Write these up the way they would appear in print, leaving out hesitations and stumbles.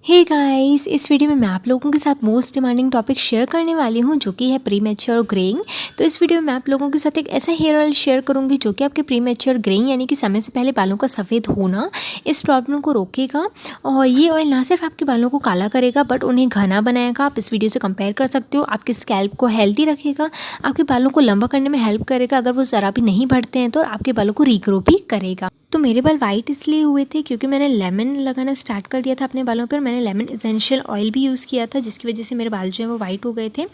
Hey guys, इस video में मैं आप लोगों के साथ मोस्ट डिमांडिंग टॉपिक शेयर करने वाली हूं जो कि है प्रीमैच्योर ग्रेइंग। तो इस वीडियो में मैं आप लोगों के साथ एक ऐसा हेयर ऑयल शेयर करूंगी जो कि आपके प्रीमैच्योर ग्रेइंग यानी कि समय से पहले बालों का सफ़ेद होना, इस प्रॉब्लम को रोकेगा। और ये ऑयल ना सिर्फ आपके बालों को काला करेगा बट उन्हें घना बनाएगा। आप इस वीडियो से कंपेयर कर सकते हो। आपके स्कैल्प को हेल्दी रखेगा, आपके बालों को लंबा करने में हेल्प करेगा अगर वो ज़रा भी नहीं बढ़ते हैं तो, और आपके बालों को रीग्रो भी करेगा। तो मेरे बाल वाइट इसलिए हुए थे क्योंकि मैंने लेमन लगाना स्टार्ट कर दिया था अपने बालों पर। मैंने लेमन एसेंशियल ऑयल भी यूज़ किया था जिसकी वजह से मेरे बाल जो है वो वाइट हो गए थे।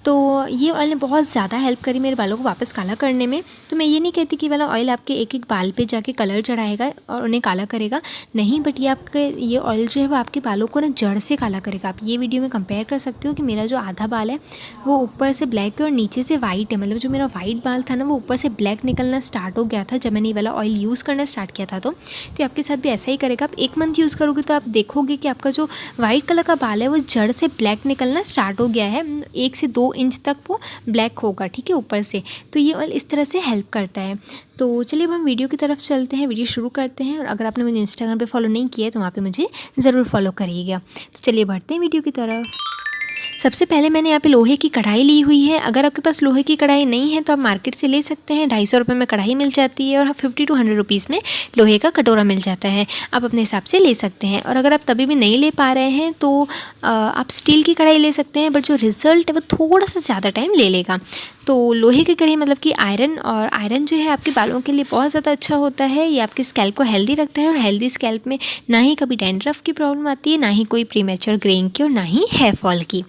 तो ये ऑयल ने बहुत ज़्यादा हेल्प करी मेरे बालों को वापस काला करने में। तो मैं ये नहीं कहती कि वाला ऑयल आपके एक एक बाल पे जाके कलर चढ़ाएगा और उन्हें काला करेगा, नहीं, बट ये ऑयल जो है वो आपके बालों को ना जड़ से काला करेगा। आप ये वीडियो में कंपेयर कर सकते हो कि मेरा जो आधा बाल है वो ऊपर से ब्लैक है और नीचे से वाइट है। मतलब जो मेरा वाइट बाल था ना वो ऊपर से ब्लैक निकलना स्टार्ट हो गया था जब मैंने ये वाला ऑयल यूज़ करना स्टार्ट किया था। तो आपके साथ भी ऐसा ही करेगा। आप 1 मंथ यूज़ करोगे तो आप देखोगे कि आपका जो वाइट कलर का बाल है वो जड़ से ब्लैक निकलना स्टार्ट हो गया है। 1 से 2 इंच तक वो ब्लैक होगा, ठीक है, ऊपर से। तो ये ऑयल इस तरह से हेल्प करता है। तो चलिए अब हम वीडियो की तरफ चलते हैं, वीडियो शुरू करते हैं। और अगर आपने मुझे इंस्टाग्राम पे फॉलो नहीं किया है तो वहाँ पे मुझे ज़रूर फॉलो करिएगा। तो चलिए बढ़ते हैं वीडियो की तरफ। सबसे पहले मैंने यहाँ पे लोहे की कढ़ाई ली हुई है। अगर आपके पास लोहे की कढ़ाई नहीं है तो आप मार्केट से ले सकते हैं। 250 रुपये में कढ़ाई मिल जाती है और 50 to 100 रुपीज़ में लोहे का कटोरा मिल जाता है। आप अपने हिसाब से ले सकते हैं। और अगर आप तभी भी नहीं ले पा रहे हैं तो आप स्टील की कढ़ाई ले सकते हैं, बट जो रिज़ल्ट है वो थोड़ा सा ज़्यादा टाइम ले लेगा। तो लोहे की कढ़ाई मतलब कि आयरन जो है आपके बालों के लिए बहुत ज़्यादा अच्छा होता है। ये आपके स्कैल्प को हेल्दी रखता है और हेल्दी स्कैल्प में ना ही कभी डैंड्रफ की प्रॉब्लम आती है, ना ही कोई प्रीमैच्योर ग्रेइंग की और ना ही हेयर फॉल की।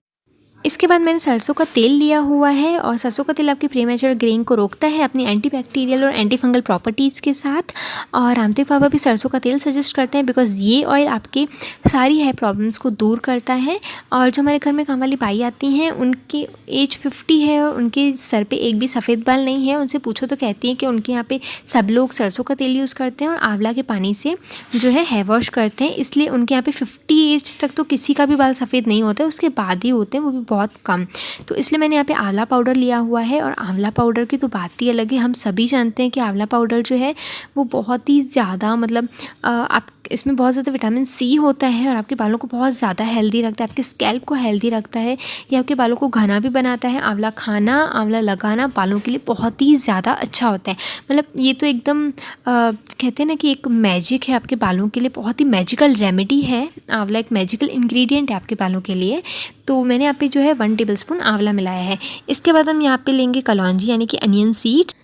इसके बाद मैंने सरसों का तेल लिया हुआ है और सरसों का तेल आपकी प्रीमैच्योर ग्रेइंग को रोकता है अपनी एंटीबैक्टीरियल और एंटी फंगल प्रॉपर्टीज़ के साथ। और रामदेव बाबा भी सरसों का तेल सजेस्ट करते हैं बिकॉज़ ये ऑयल आपके सारी हेयर प्रॉब्लम्स को दूर करता है। और जो हमारे घर में काम वाली बाई आती हैं उनकी एज 50 है और उनके सर पे एक भी सफ़ेद बाल नहीं है, उनसे पूछो तो कहती हैं कि उनके यहाँ पे सब लोग सरसों का तेल यूज़ करते हैं और आंवला के पानी से जो है हेयर वॉश करते हैं। इसलिए उनके यहाँ पे 50 एज तक तो किसी का भी बाल सफ़ेद नहीं होता है, उसके बाद ही होते हैं, वो भी बहुत कम। तो इसलिए मैंने यहाँ पे आंवला पाउडर लिया हुआ है। और आंवला पाउडर की तो बात ही अलग है। हम सभी जानते हैं कि आंवला पाउडर जो है वो बहुत ही ज़्यादा मतलब आप इसमें बहुत ज़्यादा विटामिन सी होता है और आपके बालों को बहुत ज़्यादा हेल्दी रखता है, आपके स्कैल्प को हेल्दी रखता है। ये आपके बालों को घना भी बनाता है। आंवला खाना, आंवला लगाना बालों के लिए बहुत ही ज़्यादा अच्छा होता है। मतलब ये तो एकदम कहते हैं ना कि एक मैजिक है आपके बालों के लिए, बहुत ही मैजिकल रेमेडी है। आंवला एक मैजिकल इंग्रेडिएंट है आपके बालों के लिए। तो मैंने यहाँ पे जो है 1 टेबलस्पून आंवला मिलाया है। इसके बाद हम यहाँ पे लेंगे कलौंजी यानी कि अनियन सीड्स।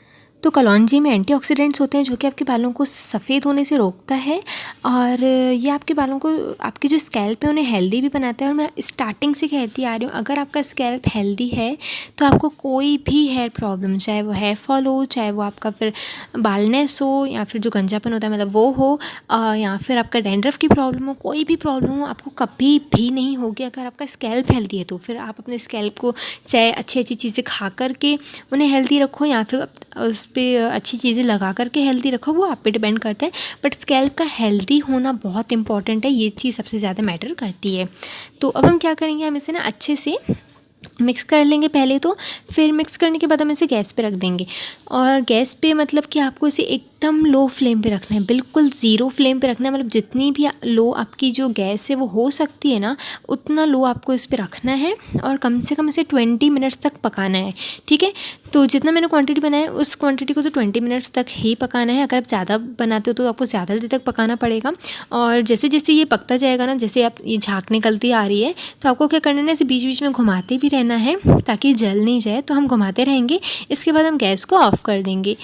तो कलौंजी में एंटीऑक्सीडेंट्स होते हैं जो कि आपके बालों को सफ़ेद होने से रोकता है और ये आपके बालों को, आपके जो स्कैल्प है उन्हें हेल्दी भी बनाता है। और मैं स्टार्टिंग से कहती आ रही हूँ, अगर आपका स्कैल्प हेल्दी है तो आपको कोई भी हेयर प्रॉब्लम, चाहे वो हेयर फॉल हो, चाहे वो आपका फिर बालनेस हो, या फिर जो गंजापन होता है मतलब वो हो, या फिर आपका डैंड्रफ की प्रॉब्लम हो, कोई भी प्रॉब्लम हो, आपको कभी भी नहीं होगी अगर आपका स्कैल्प हेल्दी है। तो फिर आप अपने स्कैल्प को चाहे अच्छी अच्छी चीज़ें खा करके उन्हें हेल्दी रखो या फिर उस पर अच्छी चीज़ें लगा करके हेल्दी रखो, वो आप पे डिपेंड करता है। बट स्कैल्प का हेल्दी होना बहुत इंपॉर्टेंट है, ये चीज़ सबसे ज़्यादा मैटर करती है। तो अब हम क्या करेंगे, हम इसे ना अच्छे से मिक्स कर लेंगे पहले तो। फिर मिक्स करने के बाद हम इसे गैस पे रख देंगे। और गैस पे मतलब कि आपको इसे एकदम लो फ्लेम पे रखना है, बिल्कुल ज़ीरो फ्लेम पे रखना है। मतलब जितनी भी लो आपकी जो गैस है वो हो सकती है ना, उतना लो आपको इस पे रखना है और कम से कम इसे 20 मिनट्स तक पकाना है, ठीक है। तो जितना मैंने क्वांटिटी बनाया है उस क्वांटिटी को तो 20 मिनट्स तक ही पकाना है। अगर आप ज़्यादा बनाते हो तो आपको ज़्यादा देर तक पकाना पड़ेगा। और जैसे जैसे ये पकता जाएगा ना, जैसे आप ये झाग निकलती आ रही है तो आपको क्या करना है ना, इसे बीच बीच में घुमाते भी रहना है ताकि जल नहीं जाए। तो हम घुमाते रहेंगे। इसके बाद हम गैस को ऑफ़ कर देंगे।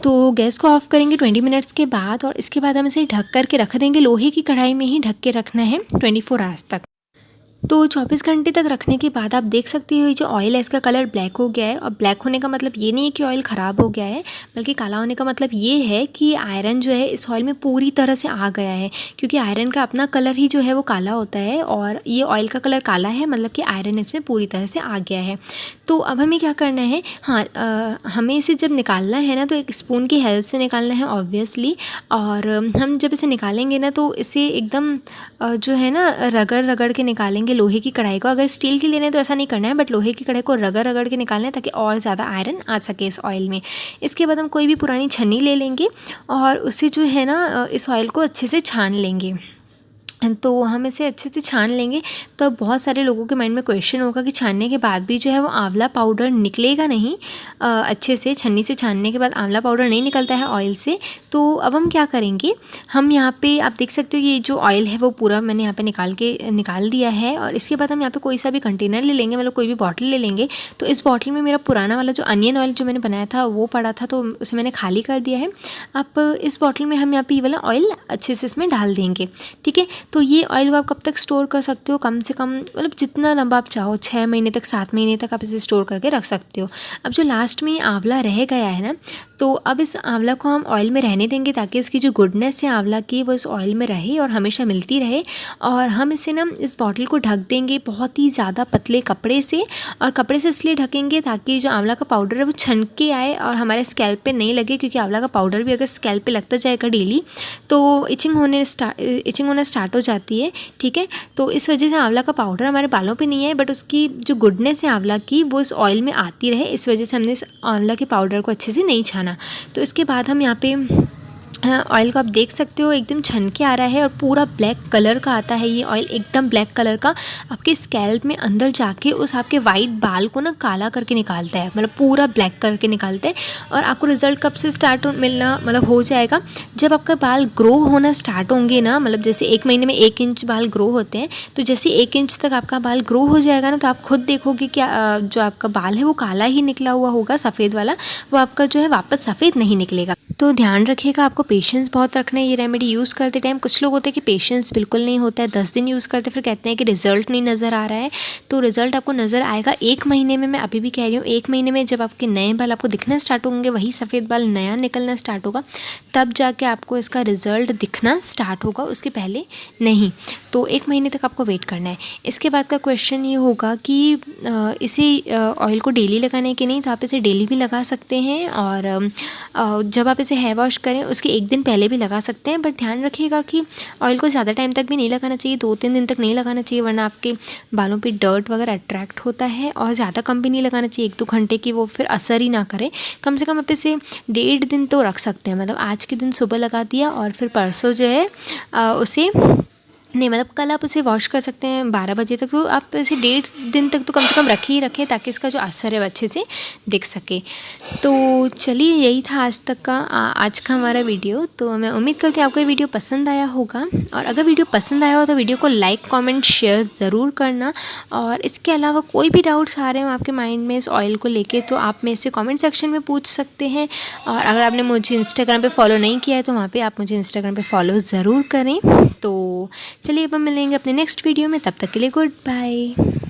तो गैस को ऑफ़ करेंगे 20 मिनट्स के बाद और इसके बाद हम इसे ढक कर के रख देंगे। लोहे की कढ़ाई में ही ढक के रखना है 24 आवर्स तक। तो 24 घंटे तक रखने के बाद आप देख सकते हो ये जो ऑयल है इसका कलर ब्लैक हो गया है। और ब्लैक होने का मतलब ये नहीं है कि ऑयल ख़राब हो गया है, बल्कि काला होने का मतलब ये है कि आयरन जो है इस ऑयल में पूरी तरह से आ गया है। क्योंकि आयरन का अपना कलर ही जो है वो काला होता है और ये ऑयल का कलर काला है, मतलब कि आयरन इसमें पूरी तरह से आ गया है। तो अब हमें क्या करना है, हमें इसे जब निकालना है ना तो एक स्पून की हेल्प से निकालना है ऑब्वियसली। और हम जब इसे निकालेंगे ना तो इसे एकदम जो है ना रगड़ रगड़ के निकालेंगे लोहे की कढ़ाई को। अगर स्टील की लेना है तो ऐसा नहीं करना है, बट लोहे की कढ़ाई को रगड़ रगड़ के निकालना है ताकि और ज़्यादा आयरन आ सके इस ऑयल में। इसके बाद हम कोई भी पुरानी छन्नी ले लेंगे और उसे जो है ना इस ऑयल को अच्छे से छान लेंगे। तो हम इसे अच्छे से छान लेंगे। तो अब बहुत सारे लोगों के माइंड में क्वेश्चन होगा कि छानने के बाद भी जो है वो आंवला पाउडर निकलेगा नहीं अच्छे से, छन्नी से छानने के बाद आंवला पाउडर नहीं निकलता है ऑयल से। तो अब हम क्या करेंगे, हम यहाँ पे आप देख सकते हो ये जो ऑयल है वो पूरा मैंने यहाँ पे निकाल दिया है। और इसके बाद हम यहाँ पे कोई सा भी कंटेनर ले लेंगे, मतलब कोई भी बॉटल ले लेंगे। तो इस बॉटल में मेरा पुराना वाला जो अनियन ऑयल जो मैंने बनाया था वो पड़ा था, तो उसे मैंने खाली कर दिया है। अब इस बॉटल में हम यहाँ पे ये वाला ऑयल अच्छे से इसमें डाल देंगे, ठीक है। तो ये ऑयल को आप कब तक स्टोर कर सकते हो, कम से कम मतलब जितना लंबा आप चाहो, 6 महीने तक 7 महीने तक आप इसे स्टोर करके रख सकते हो। अब जो लास्ट में आंवला रह गया है ना, तो अब इस आंवला को हम ऑयल में रहने देंगे ताकि इसकी जो गुडनेस है आंवला की वो इस ऑयल में रहे और हमेशा मिलती रहे। और हम इसे ना इस बॉटल को ढक देंगे बहुत ही ज़्यादा पतले कपड़े से। और कपड़े से इसलिए ढकेंगे ताकि जो आंवला का पाउडर है वो छनक के आए और हमारे स्कैल्प पे नहीं लगे, क्योंकि आंवला का पाउडर भी अगर स्कैल्प पे लगता जाएगा डेली तो इचिंग होना स्टार्ट हो जाती है, ठीक है। तो इस वजह से आंवला का पाउडर हमारे बालों पे नहीं है, बट उसकी जो गुडनेस है आंवला की वो इस ऑयल में आती रहे, इस वजह से हमने इस आंवला के पाउडर को अच्छे से नहीं छाना। तो इसके बाद हम यहाँ पे ऑयल को आप देख सकते हो एकदम छन के आ रहा है और पूरा ब्लैक कलर का आता है ये ऑयल, एकदम ब्लैक कलर का आपके स्कैल्प में अंदर जाके उस आपके वाइट बाल को ना काला करके निकालता है, मतलब पूरा ब्लैक करके निकालता है। और आपको रिजल्ट कब से स्टार्ट मिलना मतलब हो जाएगा, जब आपका बाल ग्रो होना स्टार्ट होंगे ना, मतलब जैसे 1 महीने में 1 इंच बाल ग्रो होते हैं, तो जैसे 1 इंच तक आपका बाल ग्रो हो जाएगा ना, तो आप खुद देखोगे कि जो आपका बाल है वो काला ही निकला हुआ होगा, सफ़ेद वाला, वो आपका जो है वापस सफ़ेद नहीं निकलेगा। तो ध्यान रखिएगा, आपको पेशेंस बहुत रखना है ये रेमेडी यूज़ करते टाइम। कुछ लोग होते हैं कि पेशेंस बिल्कुल नहीं होता है, 10 दिन यूज़ करते फिर कहते हैं कि रिज़ल्ट नहीं नज़र आ रहा है। तो रिज़ल्ट आपको नज़र आएगा 1 महीने में। मैं अभी भी कह रही हूँ 1 महीने में जब आपके नए बाल आपको दिखना स्टार्ट होंगे, वही सफ़ेद बाल नया निकलना स्टार्ट होगा, तब जाके आपको इसका रिज़ल्ट दिखना स्टार्ट होगा, उसके पहले नहीं। तो 1 महीने तक आपको वेट करना है। इसके बाद का क्वेश्चन ये होगा कि इसे ऑयल को डेली लगाना है कि नहीं, तो आप इसे डेली भी लगा सकते हैं और जब आप इसे हेयर वॉश करें उसके 1 दिन पहले भी लगा सकते हैं। बट ध्यान रखिएगा कि ऑयल को ज़्यादा टाइम तक भी नहीं लगाना चाहिए, 2-3 दिन तक नहीं लगाना चाहिए, वरना आपके बालों पे डर्ट वगैरह अट्रैक्ट होता है। और ज़्यादा कम भी नहीं लगाना चाहिए, 1-2 घंटे की वो फिर असर ही ना करे। कम से कम आप इसे 1.5 दिन तो रख सकते हैं, मतलब आज के दिन सुबह लगा दिया और फिर परसों जो है उसे नहीं, मतलब कल आप उसे वॉश कर सकते हैं 12 बजे तक। तो आप इसे 1.5 दिन तक तो कम से कम रख ही रखें ताकि इसका जो असर है वो अच्छे से दिख सके। तो चलिए, यही था आज तक का आज का हमारा वीडियो। तो मैं उम्मीद करती हूँ आपको ये वीडियो पसंद आया होगा, और अगर वीडियो पसंद आया हो तो वीडियो को लाइक कमेंट शेयर ज़रूर करना। और इसके अलावा कोई भी डाउट्स आ रहे हो आपके माइंड में इस ऑयल को लेके, तो आप मेरे से कमेंट सेक्शन में पूछ सकते हैं। और अगर आपने मुझे इंस्टाग्राम पे फॉलो नहीं किया है तो वहाँ पे आप मुझे इंस्टाग्राम पे फॉलो ज़रूर करें। तो चलिए अब हम मिलेंगे अपने नेक्स्ट वीडियो में, तब तक के लिए गुड बाय।